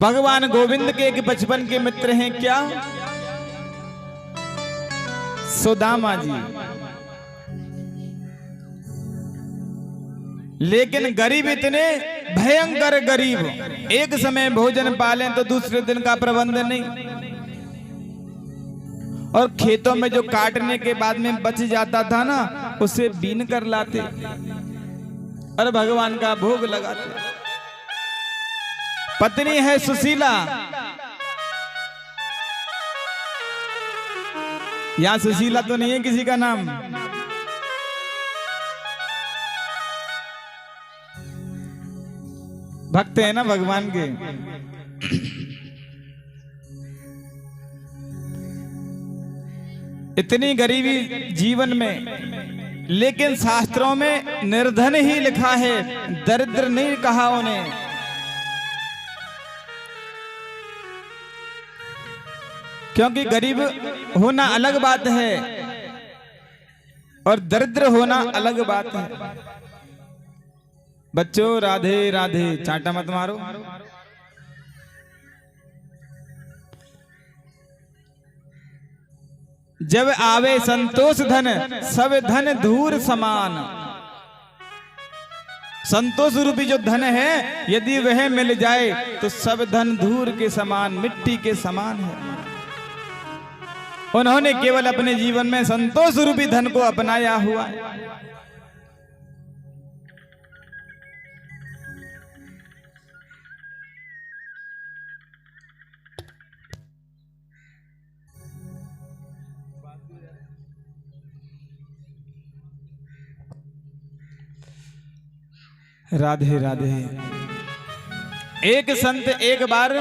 भगवान गोविंद के एक बचपन के मित्र हैं क्या, सुदामा जी। लेकिन गरीब इतने भयंकर गरीब, एक समय भोजन पालें तो दूसरे दिन का प्रबंध नहीं, और खेतों में जो काटने के बाद में बच जाता था ना, उसे बीन कर लाते और भगवान का भोग लगाते। पत्नी है सुशीला, यहां सुशीला तो नहीं है किसी का नाम। भक्त है ना भगवान के। इतनी गरीबी जीवन में, लेकिन शास्त्रों में निर्धन ही लिखा है, दरिद्र नहीं कहा उन्हें। क्योंकि गरीब होना अलग बात है और दरिद्र होना अलग बात है। बच्चों राधे राधे, चांटा मत मारो। जब आवे संतोष धन, सब धन धूर समान। संतोष रूपी जो धन है, यदि वह मिल जाए तो सब धन धूर के समान, मिट्टी के समान है। उन्होंने केवल अपने जीवन में संतोष रूपी धन को अपनाया हुआ है। राधे राधे। एक संत एक बार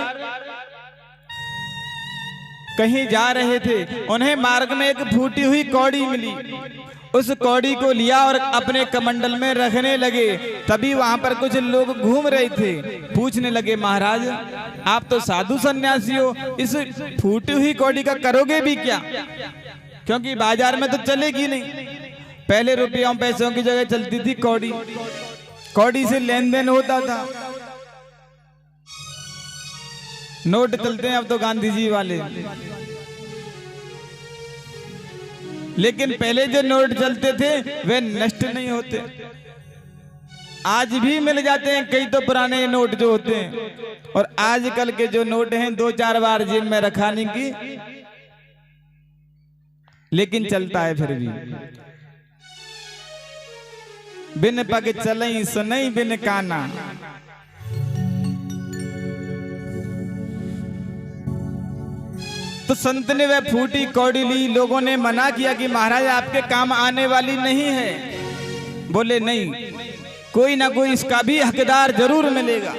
कहीं जा रहे थे, उन्हें मार्ग में एक फूटी हुई कौड़ी मिली। उस कौड़ी को लिया और अपने कमंडल में रखने लगे। तभी वहां पर कुछ लोग घूम रहे थे, पूछने लगे, महाराज आप तो साधु सन्यासी हो, इस फूटी हुई कौड़ी का करोगे भी क्या? क्योंकि बाजार में तो चलेगी नहीं। पहले रुपयों पैसों की जगह चलती थी कौड़ी, कौड़ी से लेन देन होता था। नोट चलते हैं अब तो गांधी जी वाले, लेकिन पहले जो नोट चलते थे वे नष्ट नहीं होते। आज भी मिल जाते हैं कई तो पुराने नोट जो होते हैं, और आजकल के जो नोट हैं 2-4 बार जेब में रखाने की, लेकिन चलता है फिर भी। बिन पग चलई सुनई बिन काना। तो संत ने वह फूटी कौड़ी ली। लोगों ने मना किया कि महाराज आपके काम आने वाली नहीं है। बोले नहीं, कोई ना कोई इसका भी हकदार जरूर मिलेगा।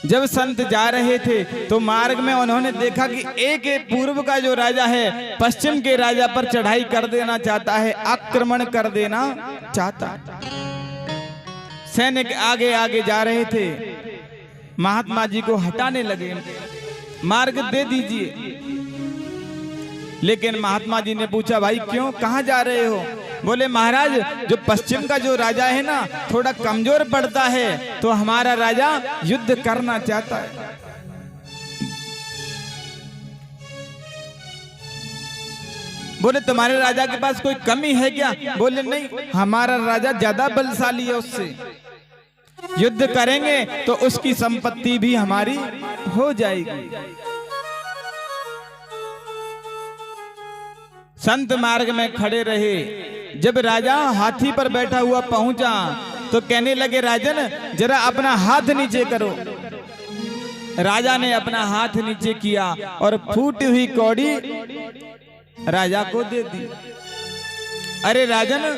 जब संत जा रहे थे तो मार्ग में उन्होंने देखा कि एक पूर्व का जो राजा है पश्चिम के राजा पर चढ़ाई कर देना चाहता है, आक्रमण कर देना चाहता है। सैनिक आगे आगे जा रहे थे, महात्मा जी को हटाने लगे, मार्ग दे दीजिए। लेकिन महात्मा जी ने पूछा, भाई क्यों, कहां जा रहे हो? बोले महाराज जो पश्चिम का जो राजा है ना, थोड़ा कमजोर पड़ता है, तो हमारा राजा युद्ध करना चाहता है। बोले तुम्हारे राजा के पास कोई कमी है क्या? बोले नहीं, हमारा राजा ज्यादा बलशाली है, उससे युद्ध करेंगे तो उसकी संपत्ति भी हमारी हो जाएगी। संत मार्ग में खड़े रहे। जब राजा हाथी पर बैठा हुआ पहुंचा तो कहने लगे, राजन जरा अपना हाथ नीचे करो। राजा ने अपना हाथ नीचे किया और फूटी हुई कौड़ी राजा को दे दी। अरे राजन,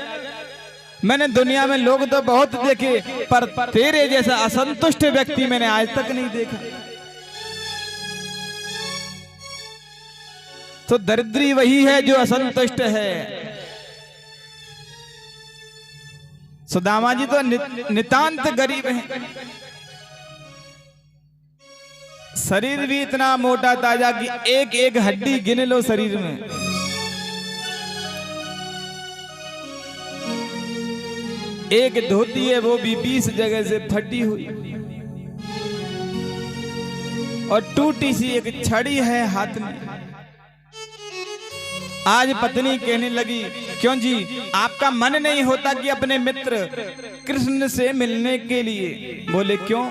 मैंने दुनिया में लोग तो बहुत देखे, पर तेरे जैसा असंतुष्ट व्यक्ति मैंने आज तक नहीं देखा। तो दरिद्री वही है जो असंतुष्ट है। सुदामा जी तो नितांत गरीब हैं। शरीर भी इतना मोटा ताजा कि एक एक हड्डी गिन लो शरीर में। एक धोती है वो भी 20 जगह से फटी हुई। और टूटी सी एक छड़ी है हाथ में। आज पत्नी कहने लगी, क्यों जी आपका मन नहीं होता कि अपने मित्र कृष्ण से मिलने के लिए? बोले क्यों?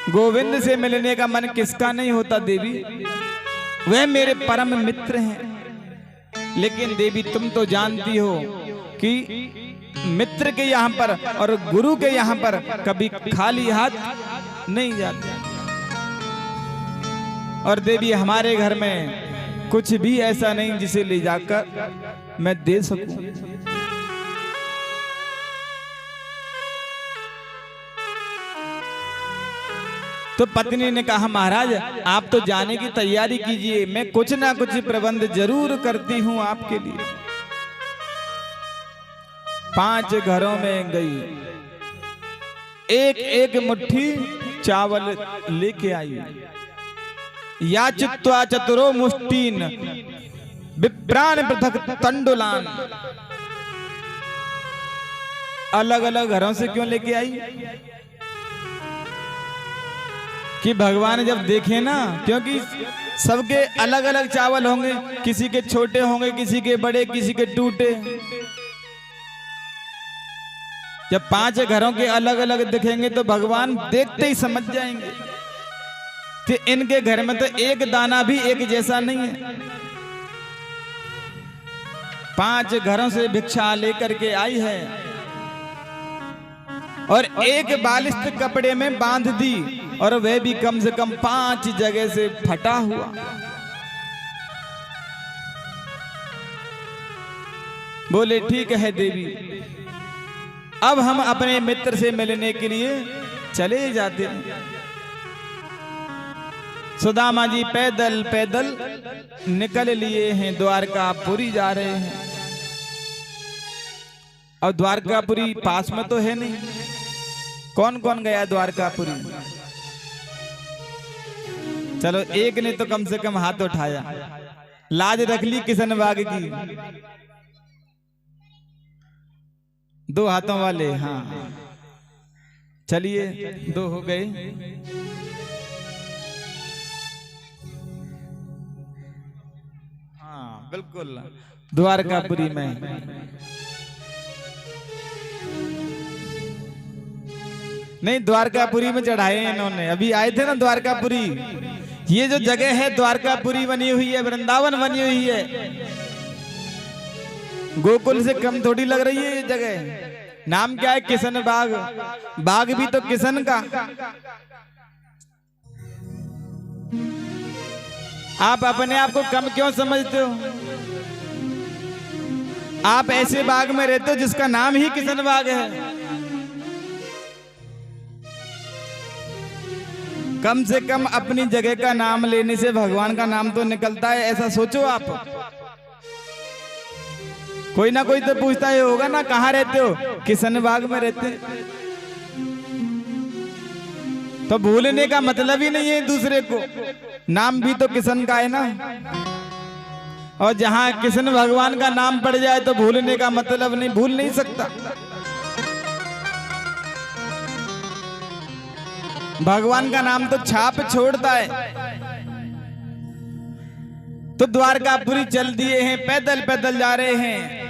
गोविंद से मिलने का मन किसका नहीं होता देवी, वह मेरे परम मित्र हैं। लेकिन देवी तुम तो जानती हो कि मित्र के यहाँ पर और गुरु के यहाँ पर कभी खाली हाथ नहीं जाते। और देवी हमारे घर में कुछ भी ऐसा नहीं जिसे ले जाकर मैं दे सकूं। तो पत्नी ने कहा, महाराज आप तो जाने की तैयारी कीजिए, मैं कुछ ना कुछ प्रबंध जरूर करती हूं आपके लिए। 5 घरों में गई, एक एक मुट्ठी चावल लेके आई। याचित्वा चतुरो मुष्टीन विप्राण पृथक तंडुलान। अलग अलग घरों से क्यों लेके आई? कि भगवान जब देखे ना, क्योंकि सबके अलग अलग चावल होंगे, किसी के छोटे होंगे, किसी के बड़े, किसी के टूटे। जब 5 घरों के अलग अलग दिखेंगे तो भगवान देखते ही समझ जाएंगे कि इनके घर में तो एक दाना भी एक जैसा नहीं है। 5 घरों से भिक्षा लेकर के आई है और एक बालिश्त कपड़े में बांध दी, और वह भी कम से कम 5 जगह से फटा हुआ। बोले ठीक है देवी, अब हम अपने मित्र से मिलने के लिए चले जाते हैं। सुदामा जी पैदल पैदल निकल लिए हैं, द्वारकापुरी जा रहे हैं। और द्वारकापुरी पास में तो है नहीं, कौन कौन गया द्वारकापुरी? चलो एक ने तो कम से कम हाथ उठाया, लाज रख ली किशन बाग की। 2 हाथों वाले, हाँ चलिए 2 हो गए। हाँ बिल्कुल, द्वारकापुरी में। नहीं, द्वारकापुरी में चढ़ाए इन्होंने, अभी आए थे ना द्वारकापुरी। ये जो जगह है द्वारकापुरी बनी हुई है, वृंदावन बनी हुई है, गोकुल से कम थोड़ी लग रही है ये जगह। नाम क्या है? किशन बाग। बाग भी तो किशन का। आप अपने आप को कम क्यों समझते हो? आप ऐसे बाग में रहते हो जिसका नाम ही किशन बाग है। कम से कम अपनी जगह का नाम लेने से भगवान का नाम तो निकलता है, ऐसा सोचो आप। कोई ना कोई तो पूछता ही होगा ना, कहाँ रहते हो? किशन बाग में रहते। तो भूलने का मतलब ही नहीं है दूसरे को, नाम भी तो किशन का है ना। और जहां किशन भगवान का नाम पड़ जाए तो भूलने का मतलब नहीं, भूल नहीं सकता। भगवान का नाम तो छाप छोड़ता है। तो द्वारकापुरी चल दिए हैं, पैदल पैदल जा रहे हैं।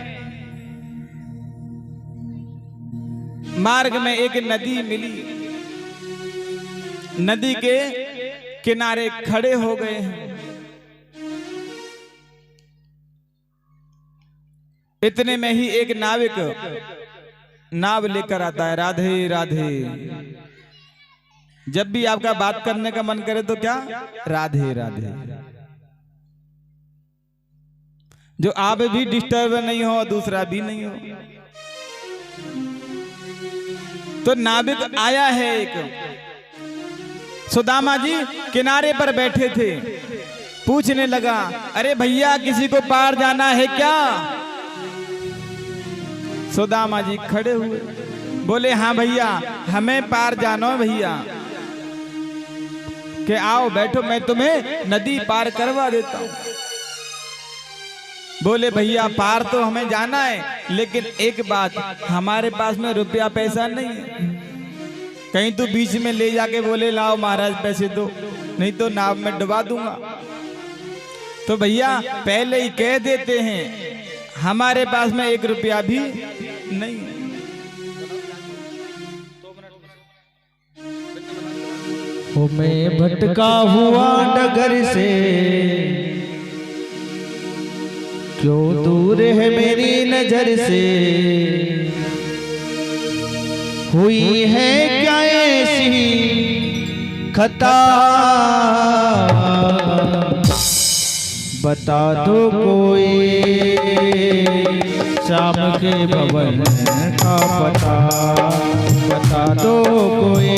मार्ग में एक नदी मिली, नदी के किनारे खड़े हो गए हैं। इतने में ही एक नाविक नाव लेकर आता है। राधे राधे। जब भी आपका बात करने का मन करे तो क्या? राधे राधे। जो आप भी डिस्टर्ब नहीं हो, दूसरा भी नहीं हो। तो नाविक आया है एक। सुदामा जी किनारे पर बैठे थे, पूछने लगा, अरे भैया किसी को पार जाना है क्या? सुदामा जी खड़े हुए, बोले हाँ भैया हमें पार जानो भैया। कि आओ बैठो, मैं तुम्हें नदी पार करवा देता हूं। बोले भैया पार तो हमें जाना है, लेकिन एक बात, हमारे पास में रुपया पैसा नहीं है। कहीं तो बीच में ले जाके बोले लाओ महाराज पैसे दो, नहीं तो नाव में डुबा दूंगा। तो भैया पहले ही कह देते हैं हमारे पास में 1 रुपया भी नहीं है। ओ मैं भटका हुआ डगर से, क्यों दूर है मेरी नजर से, हुई है क्या ऐसी खता, बता दो कोई शाम के भवन का पता, बता दो कोई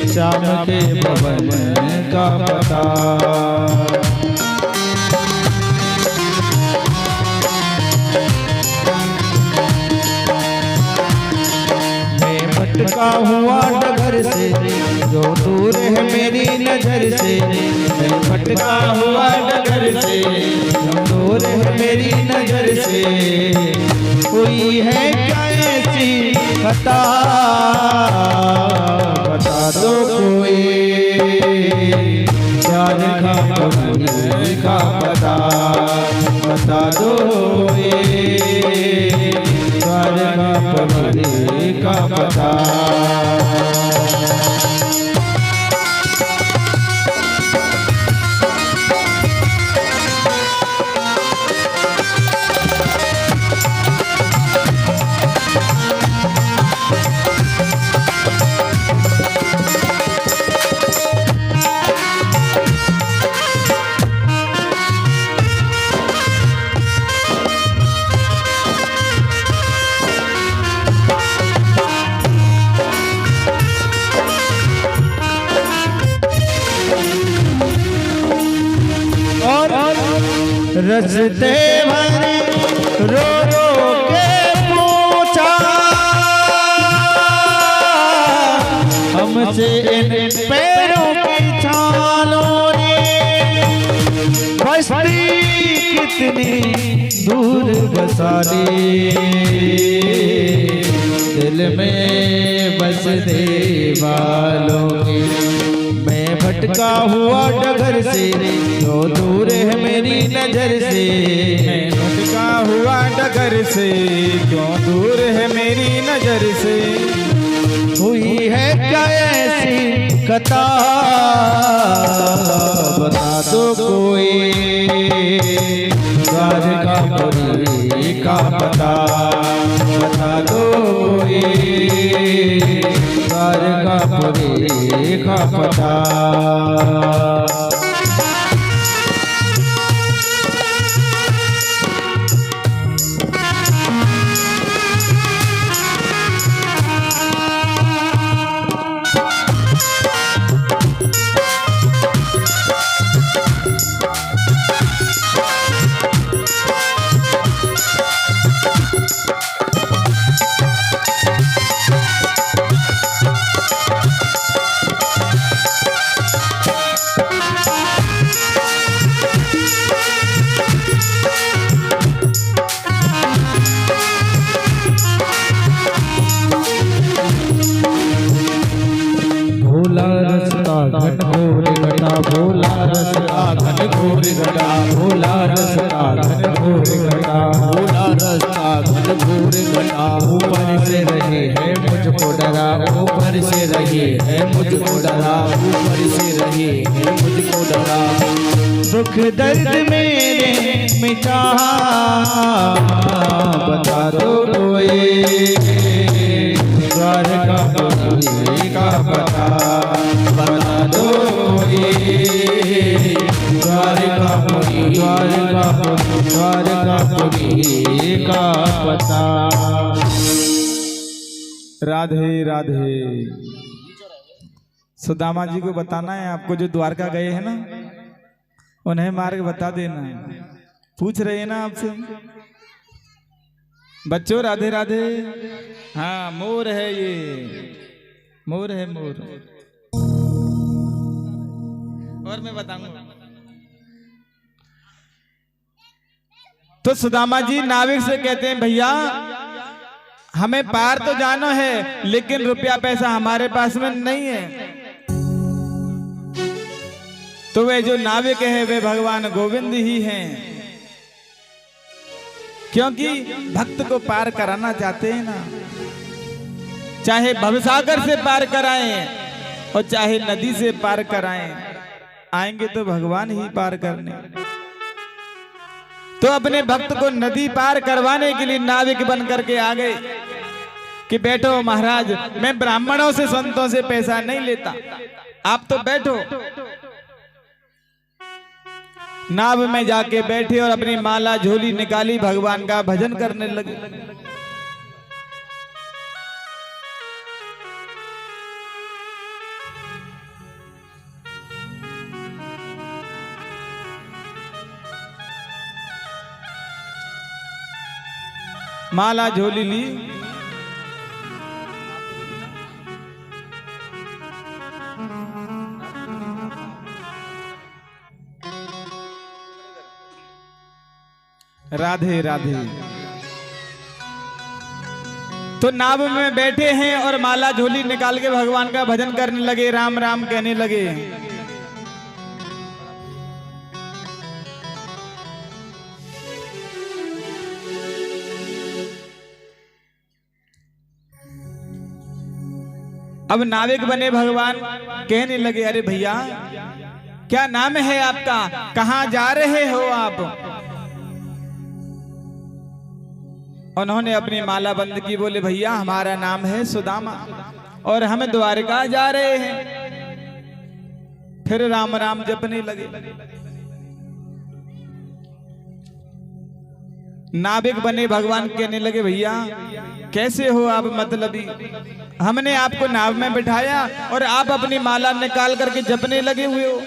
शाम के भवन का पता। मैं भटका हुआ डगर से, जो दूर है मेरी नजर से, मैं भटका हुआ डगर से, जो दूर है मेरी नजर से, हुई है क्या ऐसी खता, बता दो कोई प्यार का पता, बता दो प्यार का पता। रस्ते भर रो रो के पूछा, हमसे इन पैरों की छालों ने, बस्ती कितनी दूर बसा ली, दिल में बसने वालों की। मैं भटका हुआ डगर से, जो दूर है मेरी नजर से, मैं भटका हुआ डगर से, क्यों दूर है मेरी नजर से, हुई है क्या ऐसी खता, बता दो कोई द्वार का पता, बता दो द्वार का पता। भोला रसता घनघोर घटा, भोला रसता घनघोर घटा, भोला रसता घनघोर घटा, भोला रसता घनघोर घटा। ऊपर से रहे है मुझको डरा, ऊपर से रहे है मुझको डरा, ऊपर से रहे है मुझको डरा। दुख दर्द मेरे मिटा, बता दो कोई द्वार का पता, बता दो द्वार का पता। राधे राधे। सुदामा जी को बताना है आपको, जो द्वारका गए हैं ना, उन्हें मार्ग बता देना। पूछ रहे हैं ना आपसे बच्चों, राधे राधे। हाँ, मोर है ये, मोर है मोर। और मैं बताऊंगा। तो सुदामा जी नाविक से कहते हैं, भैया हमें पार तो जाना है, लेकिन रुपया पैसा हमारे पास में नहीं है। तो वे जो नाविक है वे भगवान गोविंद ही हैं, क्योंकि भक्त को पार कराना चाहते हैं ना। चाहे भवसागर से पार कराएं और चाहे नदी से पार कराएं, आएंगे तो भगवान ही पार करने। तो अपने भक्त को नदी पार करवाने के लिए नाविक बन करके आ गए कि बैठो महाराज, मैं ब्राह्मणों से संतों से पैसा नहीं लेता, आप तो बैठो। नाव में जाके बैठे और अपनी माला झोली निकाली, भगवान का भजन करने लगे। माला झोली ली, राधे राधे। तो नाव में बैठे हैं और माला झोली निकाल के भगवान का भजन करने लगे, राम राम कहने लगे। अब नाविक बने भगवान, कहने लगे, अरे भैया क्या नाम है आपका, कहां जा रहे हो आप? उन्होंने अपनी माला बंद की, बोले भैया हमारा नाम है सुदामा और हम द्वारका जा रहे हैं। फिर राम राम जपने लगे। नाविक बने भगवान, कहने लगे भैया कैसे हो आप मतलबी, हमने आपको नाव में बिठाया और आप अपनी माला निकाल करके जपने लगे हुए हो।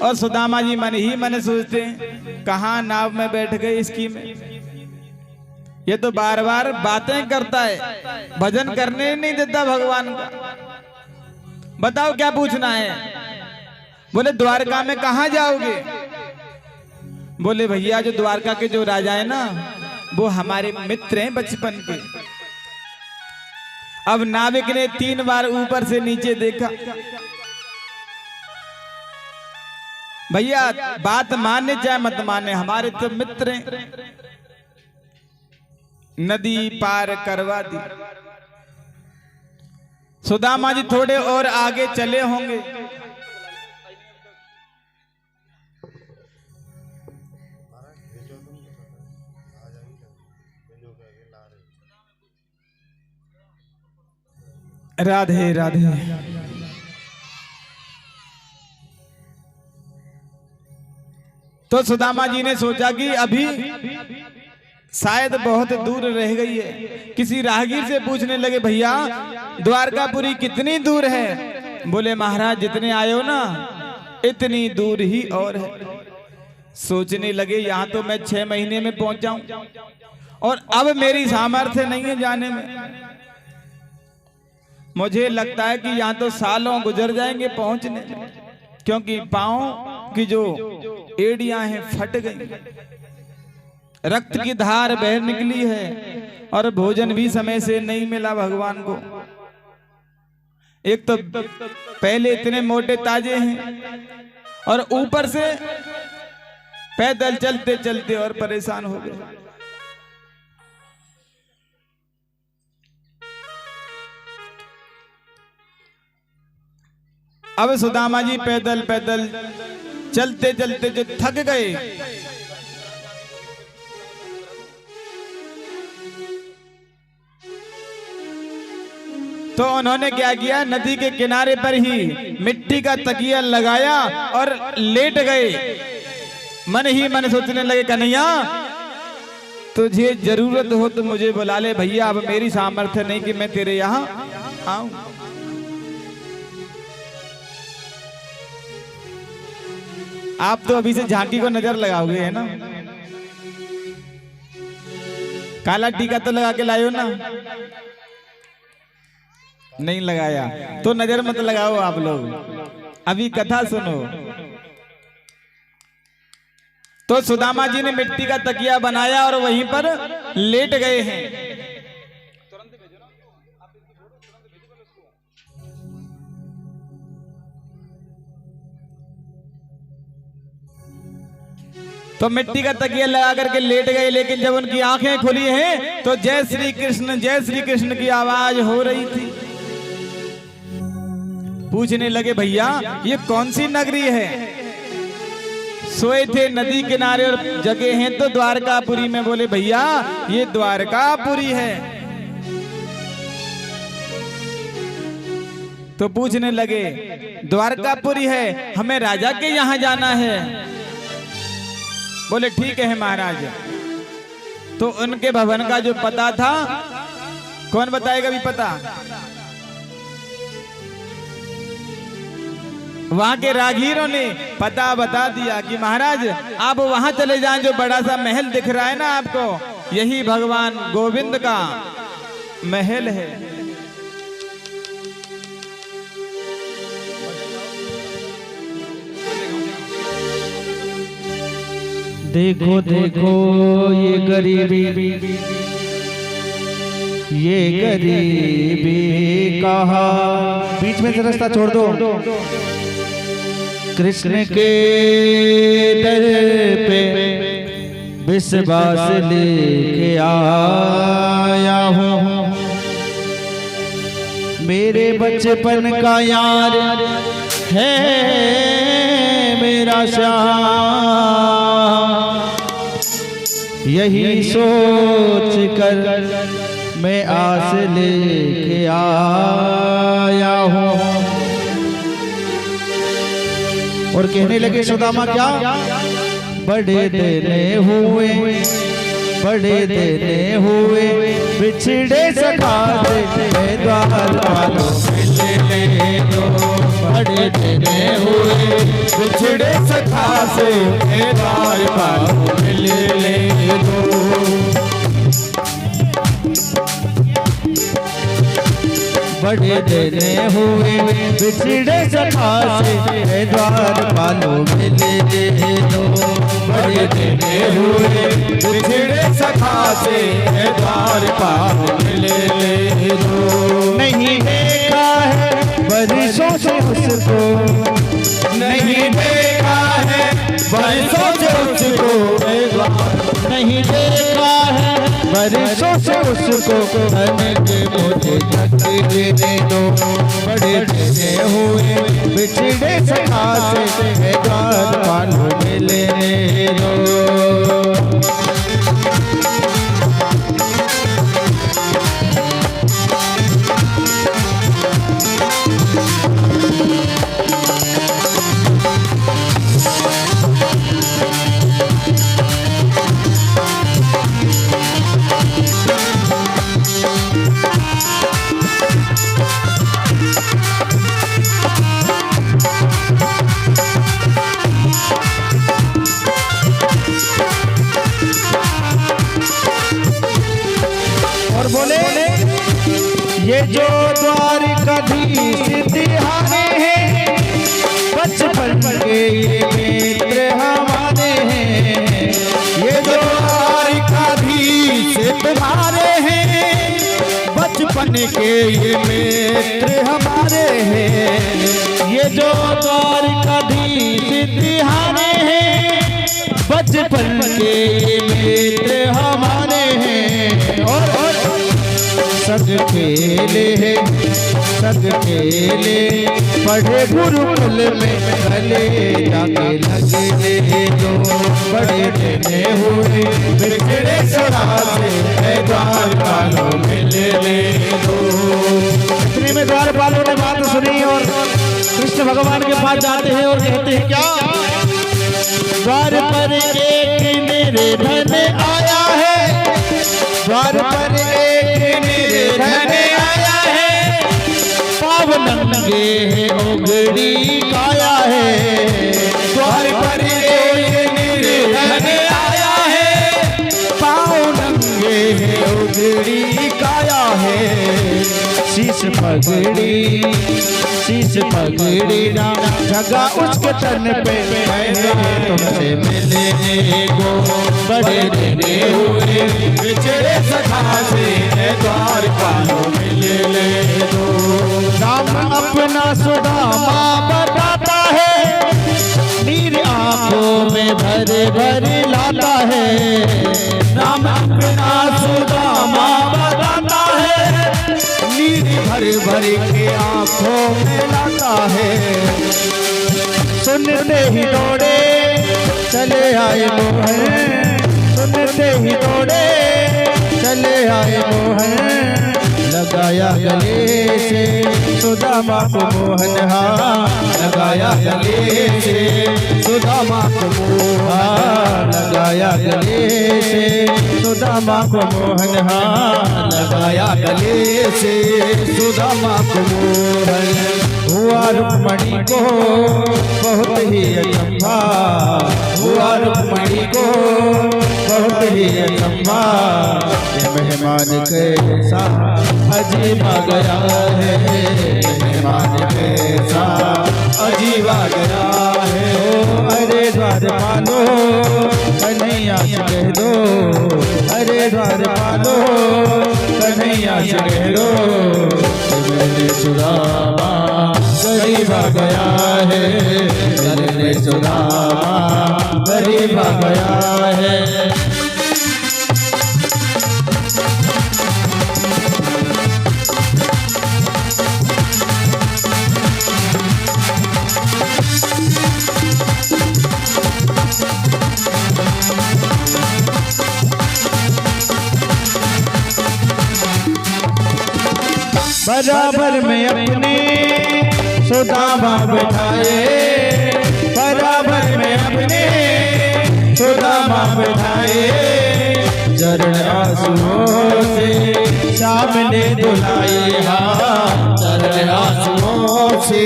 और सुदामा जी मन ही मन सोचते हैं, कहां नाव में बैठ गए इसकी में, ये तो बार बार बातें करता है, भजन करने नहीं देता भगवान का। बताओ क्या पूछना है? बोले द्वारका में कहां जाओगे? बोले भैया जो द्वारका के जो राजा है ना, वो हमारे मित्र हैं बचपन के। अब नाविक ने 3 बार ऊपर से नीचे देखा। भैया बात माने चाहे मत माने, हमारे तो मित्र हैं। नदी पार करवा दी। सुदामा जी थोड़े और आगे चले होंगे, राधे राधे। तो सुदामा जी ने सोचा कि अभी शायद बहुत दूर रह गई है। किसी राहगीर से पूछने लगे, भैया द्वारकापुरी कितनी दूर है? बोले महाराज जितने आए हो ना इतनी दूर ही और है। सोचने लगे यहाँ तो मैं 6 महीने में पहुंच जाऊं और अब मेरी सामर्थ्य नहीं है जाने में। मुझे लगता है कि यहाँ तो सालों गुजर जाएंगे पहुंचने में, क्योंकि पांव की जो एड़ियां हैं फट गई, रक्त की धार बह निकली है और भोजन भी समय से नहीं मिला भगवान को। एक तो पहले इतने मोटे ताजे हैं और ऊपर से पैदल चलते चलते और परेशान हो गए। अब सुदामा जी पैदल पैदल चलते चलते जो थक गए, तो उन्होंने क्या किया, नदी के किनारे पर ही मिट्टी का तकिया लगाया और लेट गए। मन ही मन सोचने लगे, कन्हैया तुझे जरूरत हो तो मुझे बुला ले भैया, अब मेरी सामर्थ्य नहीं कि मैं तेरे यहाँ आऊं। आप तो अभी से झांकी को नजर लगाओगे है ना, काला टीका तो लगा के लाए हो ना, नहीं लगाया तो नजर मत लगाओ आप लोग, अभी कथा सुनो। तो सुदामा जी ने मिट्टी का तकिया बनाया और वहीं पर लेट गए हैं। तो मिट्टी का तकिया लगा करके लेट गए, लेकिन जब उनकी आंखें खुली हैं तो जय श्री कृष्ण की आवाज हो रही थी। पूछने लगे भैया ये कौन सी नगरी है? सोए थे नदी किनारे और जगे हैं तो द्वारकापुरी में। बोले भैया ये द्वारकापुरी है। तो पूछने लगे द्वारकापुरी है, हमें राजा के यहाँ जाना है। बोले ठीक है महाराज। तो उनके भवन का जो पता था, कौन बताएगा भी पता? वहां के रागीरों ने पता बता दिया कि महाराज आप वहां चले जाएं, जो बड़ा सा महल दिख रहा है ना आपको, यही भगवान गोविंद का महल है। देखो देखो ये गरीबी कहा, बीच में से रास्ता छोड़ दो। कृष्ण के दर पे विश्वास लेके आया हूँ, मेरे बचपन का यार है मेरा श्याम, यही सोच कर मैं आस लेके आया हूँ। और कहने लगे सुदामा क्या? बड़े देने हुए बिछड़े सखा से द्वार पालो मिले दो, बड़े देने हुए बिछड़े सखा से द्वार पालो मिले दो। बड़े देने हुए बिछड़े सखा से द्वार पालो मिले दो, बड़े देने हुए बिछड़े सखा से द्वार पालो मिले दो। नहीं देखा है बरसों से उसको, नहीं देखा है बरसों से उसको, नहीं देखा है बरसों से उसको, मुझे दे दो, बड़े देने हुए बिछड़े सखा से द्वार पालो मिले दो। और बोले ये जो द्वारकाधीश तिहारे हैं, बचपन के ये मित्र हमारे हैं, ये जो द्वारकाधीश तुम्हारे हैं, बचपन के ये मित्र हमारे हैं, ये जो द्वारकाधीश तिहारे हैं, बचपन के ये मित्र हमारे हैं। और सग खेले पढ़े गुरुकुल में, गले जाके लगे दो, बड़े देने हुए बिछड़े सखा से द्वार पालो मिले दो। इतने में द्वार पालो ने बात सुनी और कृष्ण भगवान के पास जाते हैं और कहते हैं क्या? द्वार पर एक निर्धन आया है, द्वार पर एक निर्धन आया है, पाव नंगे है उघड़ी काया है, द्वार पर एक निर्धन आया है, पाव नंगे है उघड़ी काया है, शीश पगड़ी ना जगा उसके तन पे, तुमसे मिले को बड़े देने हुए बिछड़े सखा से द्वार पालो मिले दो। नाम अपना सुदामा बताता है, नीर आंखों में भर भर नाम अपना सुदामा बताता है, नीर भर भर के आंखों में लाता है। सुनते ही दौड़े चले आए मोहन, सुनते ही दौड़े चले आए मोहन, लगाया गले से सुदामा को मोहन, हाँ लगाया गले से सुदामा को मोहन, लगाया गले से सुदामा को मोहन, हाँ लगाया गले से सुदामा को मोहन। हुआ रुक्मणी को बहुत ही अचंभा, हुआ रुक्मणी को बहुत ही अचंभा, ये मेहमान कैसा अजीब आ गया है, मेहमान कैसा अजीब आ गया है। अरे द्वार पालो कन्हैया से कह दो, अरे द्वार पालो कन्हैया से कह दो, मेरे सुदामा गरीब आ गया है, मेरे सुदामा गरीब आ गया है। बराबर में अपने सुदामा बैठाए, बराबर में अपने सुदामा बैठाए, चरण आंसुओं से सामने धुलाए, हाँ चरण आंसुओं से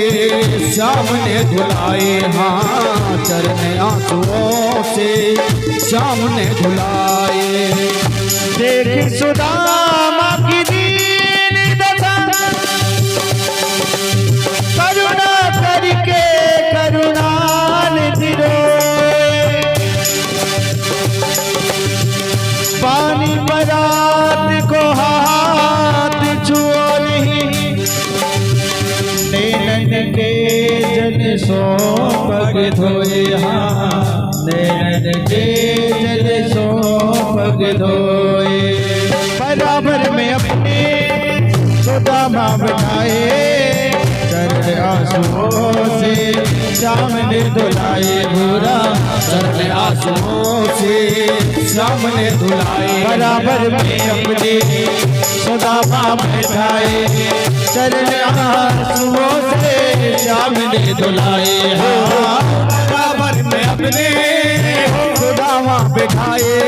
सामने धुलाए, हाँ चरण आंसुओं से सामने धुलाए। देख सुदामा की दीन दशा, करुणा करके करुणाल दिरोए, पानी परात को हाथ छुओ नहीं, नैनन के जल सौंप धोए, हाँ नैनन के जल सौंप धोए। बराबर में अपने सुदामा बैठाए, चरण आंसुओं से सामने धुलाए, बुरा चरण आंसुओं से सामने धुलाए। बराबर में अपने सुदामा बैठाए, चरण आंसुओं से सामने धुलाए, बराबर में अपने सुदामा बैठाए,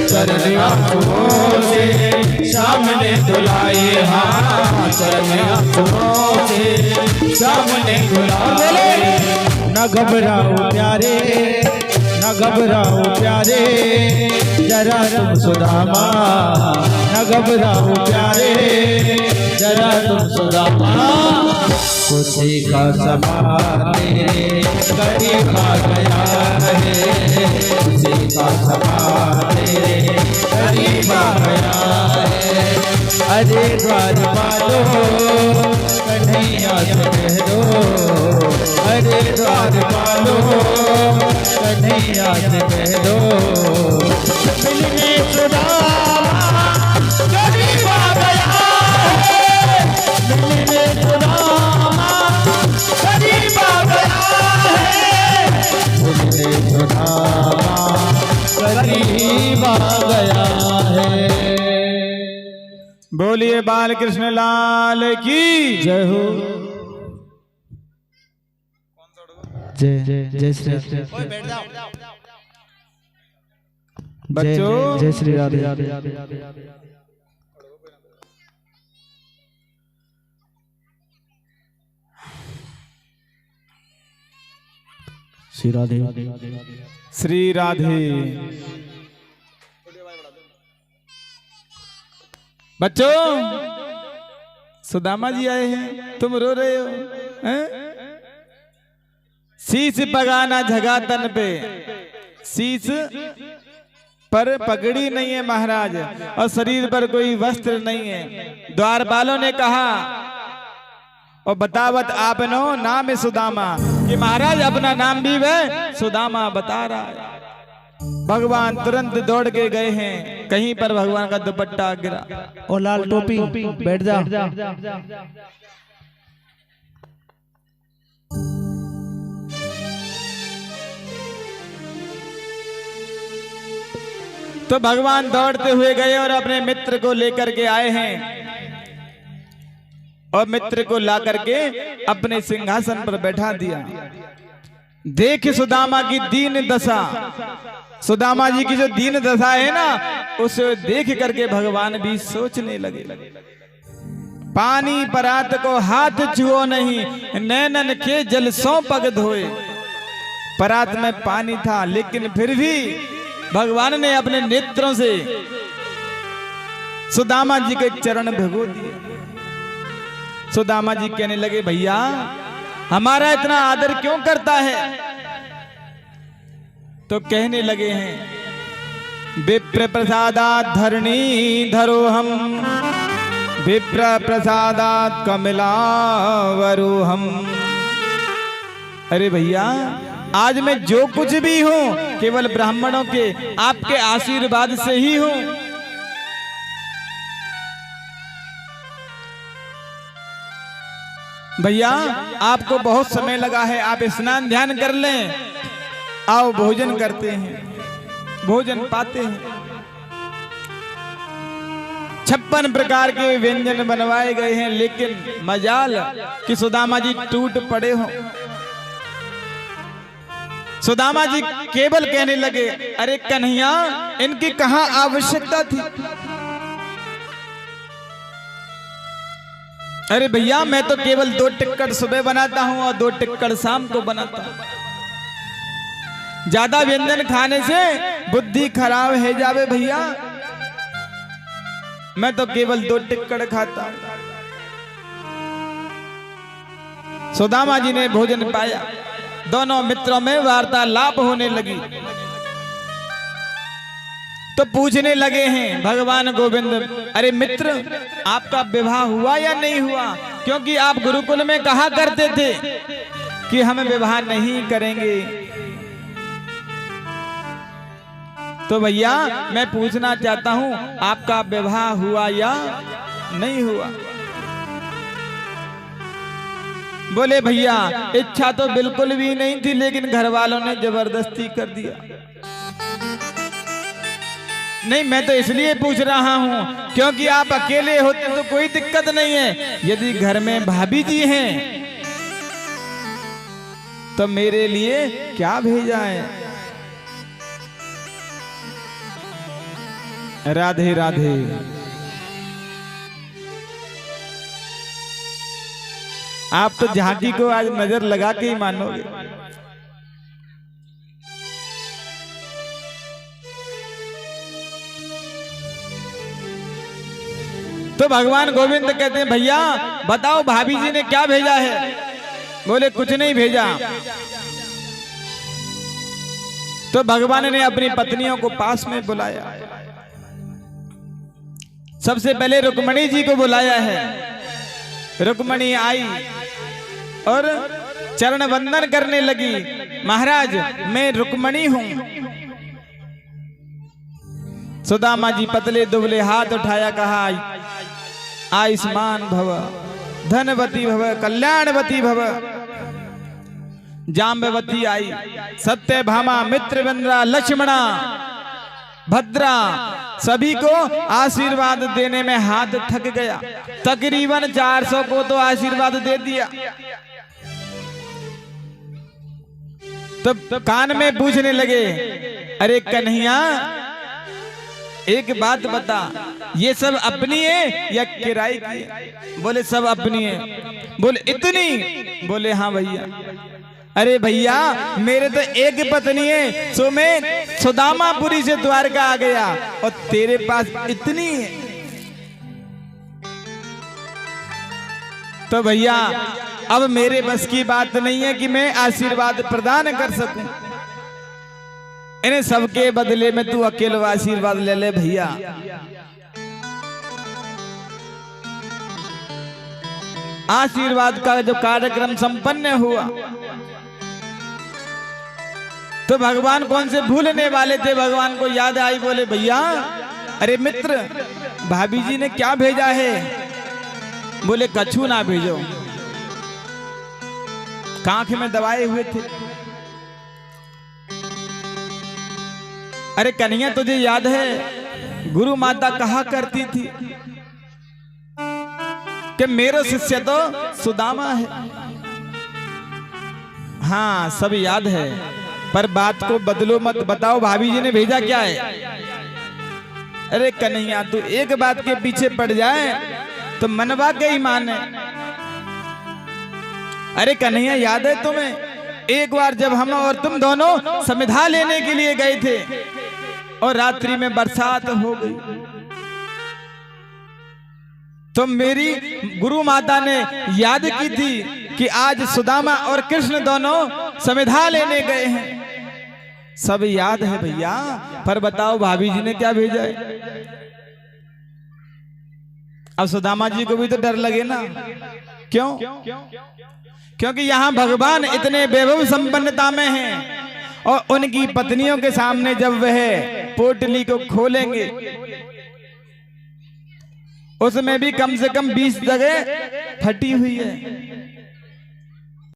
चरण आंसुओं से सामने धुलाए, हाँ चरण आंसुओं से सामने धुलाए। न घबराओ प्यारे, न घबराओ प्यारे, जरा तुम सुदामा, न घबराओ प्यारे, जरा तुम सुदामा, खुशी का समा तेरे करीब आ गया है, खुशी का समा तेरे करीब आ गया है। अरे द्वार पालो कन्हैया से कह दो, अरे द्वार पालो कन्हैया से कह दो, मिलने सुदामा करीब आ गया है, मिलने सुदामा करीब आ गया है, मिलने सुदामा करीब आ गया है। बोलिए बाल कृष्ण लाल की जय हो। जय जय श्री बच्चों जय श्री राधे। श्री राधे श्री राधे। बच्चों सुदामा जी आए हैं, तुम रो रहे हो हैं? शीश पगाना झगा तन पे, शीश पर पगड़ी नहीं है महाराज, और शरीर पर कोई वस्त्र नहीं है। द्वारपालों ने कहा और बतावत आपनो नाम है सुदामा, कि महाराज अपना नाम भी वह सुदामा बता रहा है। भगवान तुरंत दौड़ के गए हैं, कहीं पर भगवान का दुपट्टा गिरा। और लाल टोपी बैठ जा। तो भगवान दौड़ते हुए गए और अपने मित्र को लेकर के आए हैं और मित्र को ला करके अपने सिंहासन पर बैठा दिया। देख सुदामा की दीन दशा, सुदामा जी की जो दीन दशा है ना, उसे देख करके भगवान भी सोचने लगे। पानी परात को हाथ छुओ नहीं, नैनन के जल सौ पग धोए। परात में पानी था लेकिन फिर भी भगवान ने अपने नेत्रों से सुदामा जी के चरण भिगो दिए। सुदामा जी कहने लगे, भैया हमारा इतना आदर क्यों करता है? तो कहने लगे हैं, विप्र प्रसादात धरणी धरो हम, विप्र प्रसादात कमलावरो हम। अरे भैया, आज मैं जो कुछ भी हूं केवल ब्राह्मणों के आपके आशीर्वाद से ही हूं। भैया आपको बहुत समय लगा है, आप स्नान ध्यान कर लें, आओ भोजन करते हैं। भोजन पाते हैं। 56 प्रकार के व्यंजन बनवाए गए हैं, लेकिन मजाल कि सुदामा जी टूट पड़े हो। सुदामा जी केवल कहने लगे, अरे कन्हैया, इनकी कहां आवश्यकता थी? अरे भैया, मैं तो केवल 2 टिक्कड़ सुबह बनाता हूं और 2 टिक्कड़ शाम को बनाता हूं। ज्यादा व्यंजन खाने से बुद्धि खराब है जावे भैया। मैं तो केवल 2 टिक्कड़ खाता हूं। सुदामा जी ने भोजन पाया, दोनों मित्रों में वार्तालाप होने लगी। तो पूछने लगे हैं भगवान गोविंद, अरे मित्र, आपका विवाह हुआ या नहीं हुआ? क्योंकि आप गुरुकुल में कहा करते थे कि हम विवाह नहीं करेंगे। तो भैया मैं पूछना चाहता हूं, आपका विवाह हुआ या नहीं हुआ? बोले, भैया इच्छा तो बिल्कुल भी नहीं थी, लेकिन घर वालों ने जबरदस्ती कर दिया। नहीं, मैं तो इसलिए पूछ रहा हूं क्योंकि आप अकेले होते तो कोई दिक्कत नहीं है। यदि घर में भाभी जी हैं तो मेरे लिए क्या भेजा है? राधे राधे। आप तो झांकी को आज नजर लगा के ही मानोगे। तो भगवान गोविंद कहते हैं, भैया बताओ भाभी जी ने क्या भेजा है? बोले, कुछ नहीं भेजा। तो भगवान ने अपनी पत्नियों को पास में बुलाया। सबसे पहले रुक्मणी जी को बुलाया है। रुक्मणी आई और चरण वंदन करने लगी। महाराज, मैं रुक्मणी हूं। सुदामा जी पतले दुबले हाथ उठाया, कहा, आयुष्मान भव, धनवती भव, कल्याणवती भव। जाम्बवती आई, सत्यभामा, मित्रवंद्रा, लक्ष्मणा, भद्रा, सभी को आशीर्वाद देने में हाथ थक गया। तकरीबन 400 को तो आशीर्वाद दे दिया। तो कान में पूछने लगे, अरे कन्हैया, एक बात बता, ये सब अपनी है या किराए की है? बोले, सब अपनी है। बोले, इतनी? बोले, हाँ भैया। अरे भैया, मेरे तो एक पत्नी है, सो मैं सुदामापुरी से द्वारका आ गया और तेरे पास इतनी है। तो भैया अब मेरे बस की बात नहीं है कि मैं आशीर्वाद प्रदान कर सकूं। इन्हें सबके बदले में तू अकेले आशीर्वाद ले ले भैया। आशीर्वाद का जो कार्यक्रम संपन्न हुआ, तो भगवान कौन से भूलने वाले थे, भगवान को याद आई, बोले भैया अरे मित्र भाभी जी ने क्या भेजा है? बोले कछु ना भेजो, कांख में दबाए हुए थे। अरे कन्हैया तुझे याद है गुरु माता कहा करती थी कि मेरा शिष्य तो सुदामा है। हाँ सब याद है, पर बात को बदलो मत, बताओ भाभी जी ने भेजा क्या है? अरे कन्हैया तू एक बात के पीछे पड़ जाए तो मनवा के ही माने। अरे कन्हैया याद है तुम्हें एक बार जब हम और तुम दोनों समिधा लेने के लिए गए थे और रात्रि में बरसात हो गई, तो मेरी गुरु माता ने याद की थी कि आज सुदामा और कृष्ण दोनों समिधा लेने गए हैं। सब याद है भैया, पर बताओ भाभी जी ने क्या भेजा है? अब सुदामा जी को भी तो डर लगे ना, क्यों? क्योंकि यहाँ भगवान इतने वैभव संपन्नता में हैं और उनकी पत्नियों के सामने जब वह पोटली को खोलेंगे उसमें भी कम से कम 20 जगह फटी हुई है।